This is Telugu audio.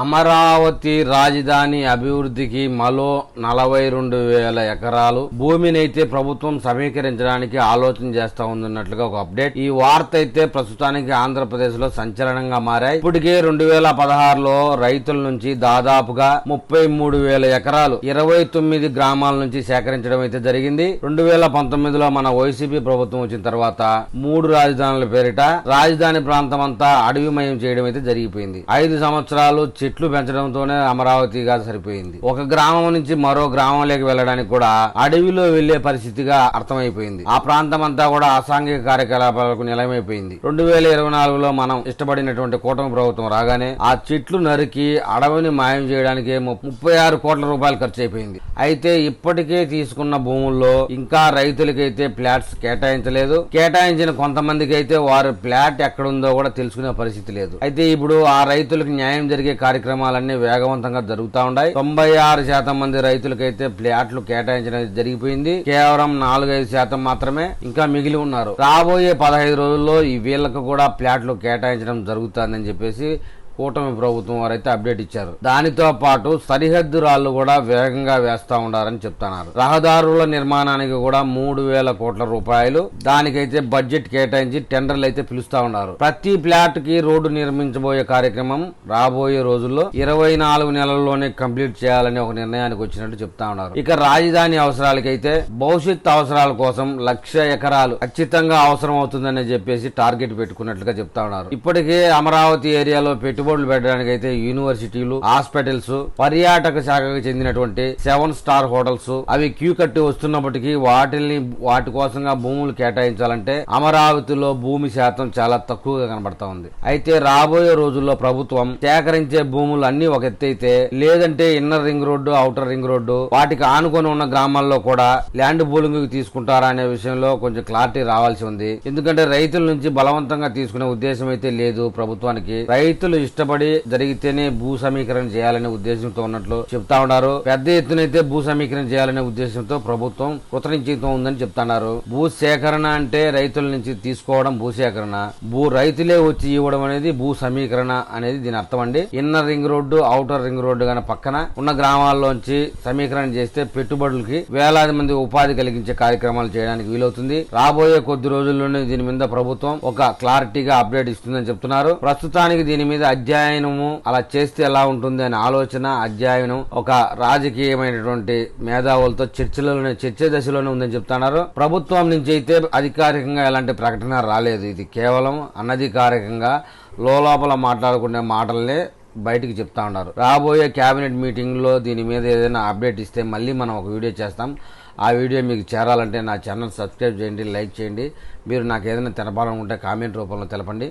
అమరావతి రాజధాని అభివృద్ధికి మరో 42,000 ఎకరాలు భూమినైతే ప్రభుత్వం సమీకరించడానికి ఆలోచన చేస్తా ఉందన్నట్లుగా ఒక అప్డేట్. ఈ వార్త అయితే ప్రస్తుతానికి ఆంధ్రప్రదేశ్ లో సంచలనంగా మారాయి. ఇప్పటికే 2016లో రైతుల నుంచి దాదాపుగా 33,000 ఎకరాలు 29 గ్రామాల నుంచి సేకరించడం అయితే జరిగింది. 2019లో మన వైసీపీ ప్రభుత్వం వచ్చిన తర్వాత 3 రాజధానుల పేరిట రాజధాని ప్రాంతం అంతా అడవిమయం చేయడం అయితే జరిగిపోయింది. 5 సంవత్సరాలు చెట్లు పెంచడంతోనే అమరావతిగా సరిపోయింది. ఒక గ్రామం నుంచి మరో గ్రామంలోకి వెళ్ళడానికి కూడా అడవిలో వెళ్లే పరిస్థితిగా అర్థమైపోయింది. ఆ ప్రాంతం అంతా కూడా అసాంఘిక కార్యకలాపాలకు నిలయమైపోయింది. 2024లో మనం ఇష్టపడినటువంటి కూటమి ప్రభుత్వం రాగానే ఆ చెట్లు నరికి అడవిని మాయం చేయడానికి 36 కోట్ల రూపాయలు ఖర్చు అయిపోయింది. అయితే ఇప్పటికే తీసుకున్న భూముల్లో ఇంకా రైతులకైతే ఫ్లాట్స్ కేటాయించలేదు. కేటాయించిన కొంతమందికి అయితే వారి ఫ్లాట్ ఎక్కడుందో కూడా తెలుసుకునే పరిస్థితి లేదు. అయితే ఇప్పుడు ఆ రైతులకు న్యాయం జరిగే కార్యక్రమాలన్నీ వేగవంతంగా జరుగుతూ ఉన్నాయి. 96% మంది రైతులకైతే ఫ్లాట్లు కేటాయించడం జరిగిపోయింది. కేవలం 4-5% మాత్రమే ఇంకా మిగిలి ఉన్నారు. రాబోయే 15 రోజుల్లో ఈ వీళ్లకు కూడా ఫ్లాట్లు కేటాయించడం జరుగుతుందని చెప్పేసి కూటమి ప్రభుత్వం వారైతే అప్డేట్ ఇచ్చారు. దానితో పాటు సరిహద్దు రాళ్లు కూడా వేగంగా వేస్తా ఉండారని చెప్తున్నారు. రహదారుల నిర్మాణానికి కూడా 3,000 కోట్ల రూపాయలు దానికైతే బడ్జెట్ కేటాయించి టెండర్లు అయితే పిలుస్తా ఉన్నారు. ప్రతి ఫ్లాట్ కి రోడ్డు నిర్మించబోయే కార్యక్రమం రాబోయే రోజుల్లో 24 నెలల్లోనే కంప్లీట్ చేయాలని ఒక నిర్ణయానికి వచ్చినట్టు చెప్తా ఉన్నారు. ఇక రాజధాని అవసరాలకైతే భవిష్యత్ అవసరాల కోసం 1,00,000 ఎకరాలు ఖచ్చితంగా అవసరం అవుతుందని చెప్పేసి టార్గెట్ పెట్టుకున్నట్లుగా చెప్తా ఉన్నారు. ఇప్పటికే అమరావతి ఏరియాలో పెట్టుబడులు పెట్టడానికి అయితే యూనివర్సిటీలు, హాస్పిటల్స్, పర్యాటక శాఖకు చెందినటువంటి 7 స్టార్ హోటల్స్ అవి క్యూ కట్టి వస్తున్నప్పటికీ వాటి కోసంగా భూములు కేటాయించాలంటే అమరావతిలో భూమి శాతం చాలా తక్కువగా కనబడతా ఉంది. అయితే రాబోయే రోజుల్లో ప్రభుత్వం సేకరించే భూములు అన్ని ఒక ఎత్తైతే లేదంటే inner ring road, outer ring road వాటికి ఆనుకొని ఉన్న గ్రామాల్లో కూడా ల్యాండ్ పూలింగ్ తీసుకుంటారా అనే విషయంలో కొంచెం క్లారిటీ రావాల్సి ఉంది. ఎందుకంటే రైతుల నుంచి బలవంతంగా తీసుకునే ఉద్దేశం అయితే లేదు ప్రభుత్వానికి. రైతులు ఇష్టపడి జరిగితేనే భూ సమీకరణ చేయాలనే ఉద్దేశంతో ఉన్నట్లు చెప్తా ఉన్నారు. పెద్ద ఎత్తునైతే భూ సమీకరణ చేయాలనే ఉద్దేశంతో ప్రభుత్వం కృతనిశ్చయంతో ఉందని చెప్తున్నారు. భూ సేకరణ అంటే రైతుల నుంచి తీసుకోవడం భూసేకరణ, రైతులే వచ్చి ఇవ్వడం అనేది భూ సమీకరణ అనేది దీని అర్థం అండి. Inner ring road, outer ring road గాని పక్కన ఉన్న గ్రామాల్లోంచి సమీకరణ చేస్తే పెట్టుబడులకి వేలాది మంది ఉపాధి కలిగించే కార్యక్రమాలు చేయడానికి వీలవుతుంది. రాబోయే కొద్ది రోజుల్లోనే దీని మీద ప్రభుత్వం ఒక క్లారిటీగా అప్డేట్ ఇస్తుందని చెప్తున్నారు. ప్రస్తుతానికి దీని మీద అధ్యయనము అలా చేస్తే ఎలా ఉంటుంది అనే ఆలోచన, అధ్యయనం ఒక రాజకీయమైనటువంటి మేధావులతో చర్చ దశలోనే ఉందని చెప్తున్నారు. ప్రభుత్వం నుంచి అయితే అధికారికంగా ఎలాంటి ప్రకటన రాలేదు. ఇది కేవలం అనధికారికంగా లోపల మాట్లాడుకునే మాటలనే బయటికి చెప్తా ఉన్నారు. రాబోయే కేబినెట్ మీటింగ్ లో దీని మీద ఏదైనా అప్డేట్ ఇస్తే మళ్ళీ మనం ఒక వీడియో చేస్తాం. ఆ వీడియో మీకు చేరాలంటే నా ఛానల్ సబ్స్క్రైబ్ చేయండి, లైక్ చేయండి. మీరు నాకు ఏదైనా తెలపాలనుకుంటే కామెంట్ రూపంలో తెలపండి.